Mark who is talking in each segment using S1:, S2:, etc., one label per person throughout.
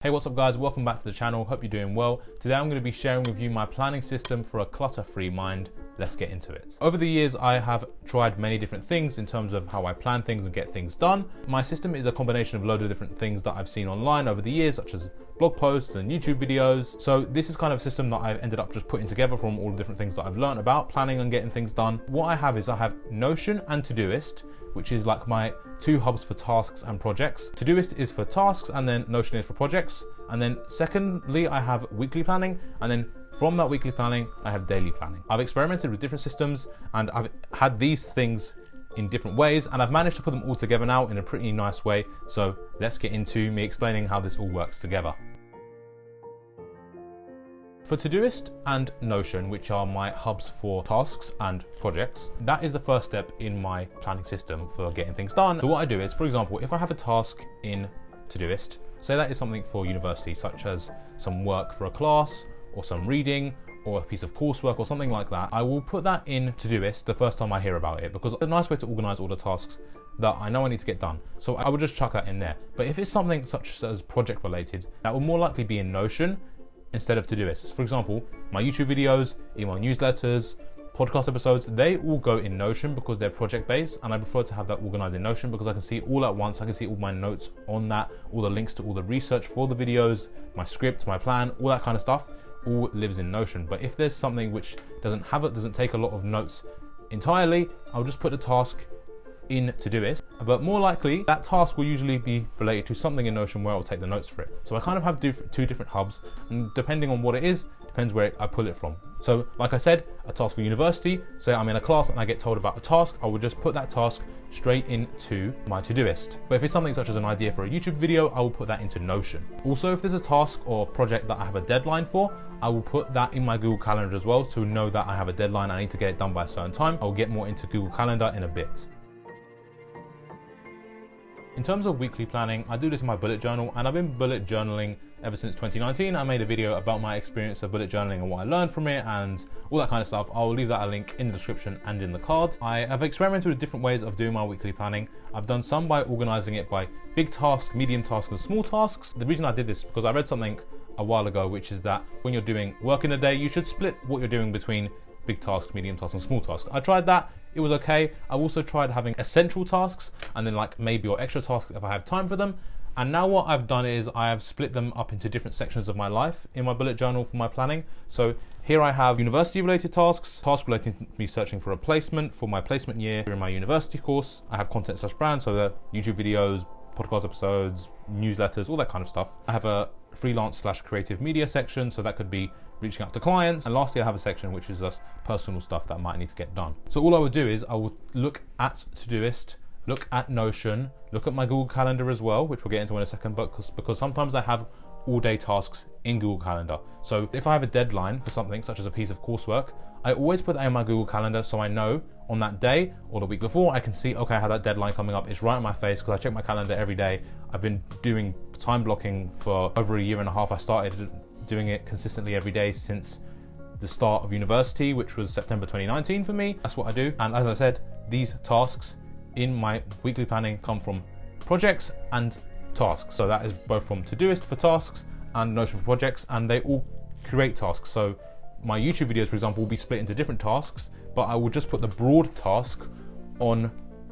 S1: Hey, what's up guys, welcome back to the channel, hope you're doing well. Today I'm going to be sharing with you my planning system for a clutter-free mind. Let's get into it. Over the years I have tried many different things in terms of how I plan things and get things done. My system is a combination of a load of different things that I've seen online over the years, such as blog posts and YouTube videos. So this is kind of a system that I've ended up just putting together from all the different things that I've learned about planning and getting things done. What I have is I have Notion and Todoist, which is like my two hubs for tasks and projects. Todoist is for tasks and then Notion is for projects. And then secondly, I have weekly planning, and then from that weekly planning, I have daily planning. I've experimented with different systems and I've had these things in different ways, and I've managed to put them all together now in a pretty nice way. So let's get into me explaining how this all works together. For Todoist and Notion, which are my hubs for tasks and projects, that is the first step in my planning system for getting things done. So what I do is, for example, if I have a task in Todoist, say that is something for university, such as some work for a class or some reading or a piece of coursework or something like that, I will put that in Todoist the first time I hear about it, because it's a nice way to organize all the tasks that I know I need to get done. So I would just chuck that in there. But if it's something such as project related, that will more likely be in Notion instead of Todoist. For example, my YouTube videos, email newsletters, podcast episodes, they all go in Notion because they're project based, and I prefer to have that organized in Notion because I can see it all at once. I can see all my notes on that, all the links to all the research for the videos, my script, my plan, all that kind of stuff, all lives in Notion. But if there's something which doesn't take a lot of notes entirely, I'll just put the task in Todoist, but more likely that task will usually be related to something in Notion where I'll take the notes for it. So I kind of have two different hubs, and depending on what it is, depends where I pull it from. So like I said, a task for university, say I'm in a class and I get told about a task, I will just put that task straight into my Todoist. But if it's something such as an idea for a YouTube video, I will put that into Notion. Also, if there's a task or project that I have a deadline for, I will put that in my Google Calendar as well to know that I have a deadline, I need to get it done by a certain time. I'll get more into Google Calendar in a bit. In terms of weekly planning, I do this in my bullet journal, and I've been bullet journaling ever since 2019. I made a video about my experience of bullet journaling and what I learned from it and all that kind of stuff. I'll leave that a link in the description and in the card. I have experimented with different ways of doing my weekly planning. I've done some by organizing it by big tasks, medium tasks, and small tasks. The reason I did this is because I read something a while ago, which is that when you're doing work in a day, you should split what you're doing between big tasks, medium tasks, and small tasks. I tried that. It was okay. I've also tried having essential tasks and then like maybe or extra tasks if I have time for them. And now what I've done is I have split them up into different sections of my life in my bullet journal for my planning. So here I have university related tasks relating to me searching for a placement for my placement year during my university course. I have content/brand, so the YouTube videos, podcast episodes, newsletters, all that kind of stuff. I have a freelance/creative media section, so that could be reaching out to clients. And lastly, I have a section which is just personal stuff that I might need to get done. So all I would do is I will look at Todoist, look at Notion, look at my Google Calendar as well, which we'll get into in a second, because sometimes I have all day tasks in Google Calendar. So if I have a deadline for something such as a piece of coursework, I always put that in my Google Calendar so I know on that day or the week before I can see, okay, I have that deadline coming up. It's right in my face because I check my calendar every day. I've been doing time blocking for over a year and a half. I started doing it consistently every day since the start of university, which was September 2019 for me. That's what I do. And as I said, these tasks in my weekly planning come from projects and tasks. So that is both from Todoist for tasks and Notion for projects, and they all create tasks. So my YouTube videos, for example, will be split into different tasks, but I will just put the broad task on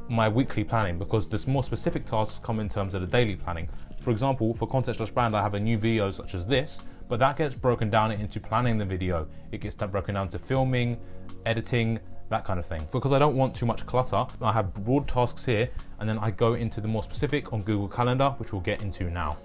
S1: my weekly planning because the more specific tasks come in terms of the daily planning. For example, for content/brand, I have a new video such as this, but that gets broken down into planning the video. It gets broken down to filming, editing, that kind of thing. Because I don't want too much clutter, I have broad tasks here, and then I go into the more specific on Google Calendar, which we'll get into now.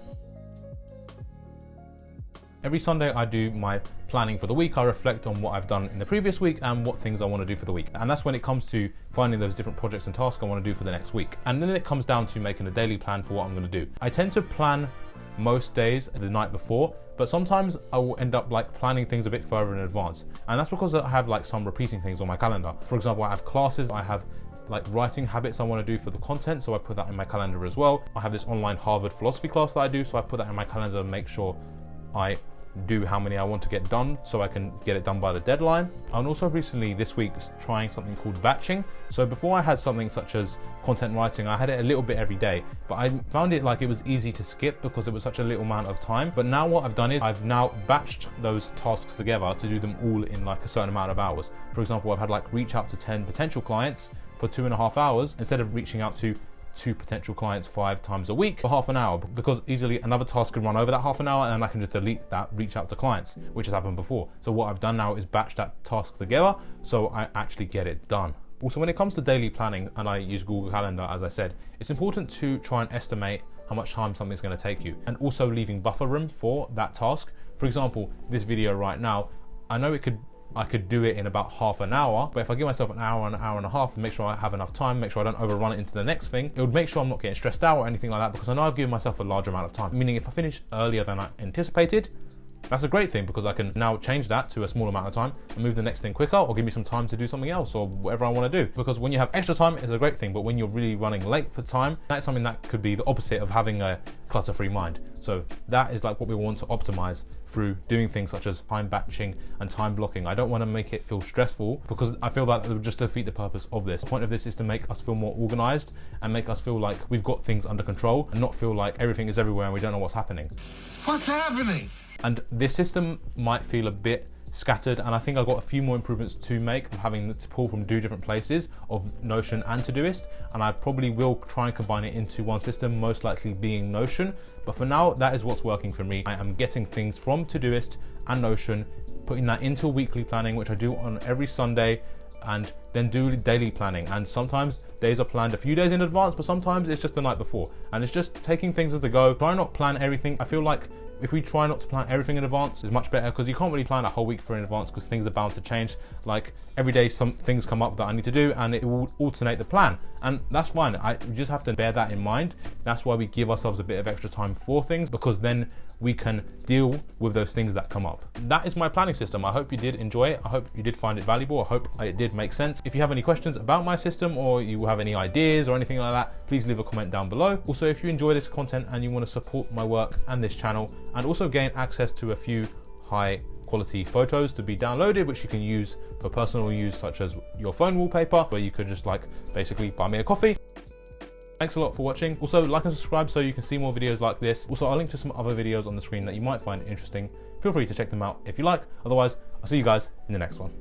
S1: Every Sunday I do my planning for the week. I reflect on what I've done in the previous week and what things I want to do for the week. And that's when it comes to finding those different projects and tasks I want to do for the next week. And then it comes down to making a daily plan for what I'm going to do. I tend to plan most days the night before, but sometimes I will end up like planning things a bit further in advance. And that's because I have like some repeating things on my calendar. For example, I have classes, I have like writing habits I want to do for the content, so I put that in my calendar as well. I have this online Harvard philosophy class that I do, so I put that in my calendar to make sure I do how many I want to get done so I can get it done by the deadline. I'm also recently this week trying something called batching. So before I had something such as content writing, I had it a little bit every day, but I found it like it was easy to skip because it was such a little amount of time. But now what I've done is I've now batched those tasks together to do them all in like a certain amount of hours. For example, I've had like reach out to 10 potential clients for 2.5 hours instead of reaching out to 2 potential clients 5 times a week for half an hour, because easily another task can run over that half an hour and then I can just delete that reach out to clients, which has happened before. So what I've done now is batch that task together so I actually get it done. Also, when it comes to daily planning, and I use Google Calendar as I said, it's important to try and estimate how much time something's going to take you, and also leaving buffer room for that task. For example, this video right now, I know I could do it in about half an hour, but if I give myself an hour and a half and make sure I have enough time, make sure I don't overrun it into the next thing, it would make sure I'm not getting stressed out or anything like that, because I know I've given myself a large amount of time. Meaning if I finish earlier than I anticipated, that's a great thing, because I can now change that to a small amount of time and move the next thing quicker, or give me some time to do something else or whatever I want to do. Because when you have extra time, it's a great thing, but when you're really running late for time, that's something that could be the opposite of having a clutter-free mind. So that is like what we want to optimize through doing things such as time batching and time blocking. I don't want to make it feel stressful, because I feel that it would just defeat the purpose of this. The point of this is to make us feel more organized and make us feel like we've got things under control and not feel like everything is everywhere and we don't know what's happening.
S2: What's happening?
S1: And this system might feel a bit scattered, and I think I've got a few more improvements to make. I'm having to pull from 2 different places of Notion and Todoist, and I probably will try and combine it into one system, most likely being Notion. But for now, that is what's working for me. I am getting things from Todoist and Notion, putting that into weekly planning, which I do on every Sunday, and then do daily planning. And sometimes days are planned a few days in advance, but sometimes it's just the night before. And it's just taking things as they go. Try not plan everything. I feel like if we try not to plan everything in advance, it's much better, because you can't really plan a whole week for in advance, because things are bound to change. Like every day some things come up that I need to do and it will alternate the plan, and that's fine. We just have to bear that in mind. That's why we give ourselves a bit of extra time for things, because then we can deal with those things that come up. That is my planning system. I hope you did enjoy it. I hope you did find it valuable. I hope it did make sense. If you have any questions about my system, or you have any ideas or anything like that, please leave a comment down below. Also, if you enjoy this content and you want to support my work and this channel, and also gain access to a few high quality photos to be downloaded, which you can use for personal use, such as your phone wallpaper, where you could just like basically buy me a coffee. Thanks a lot for watching. Also, like and subscribe so you can see more videos like this. Also, I'll link to some other videos on the screen that you might find interesting. Feel free to check them out if you like. Otherwise, I'll see you guys in the next one.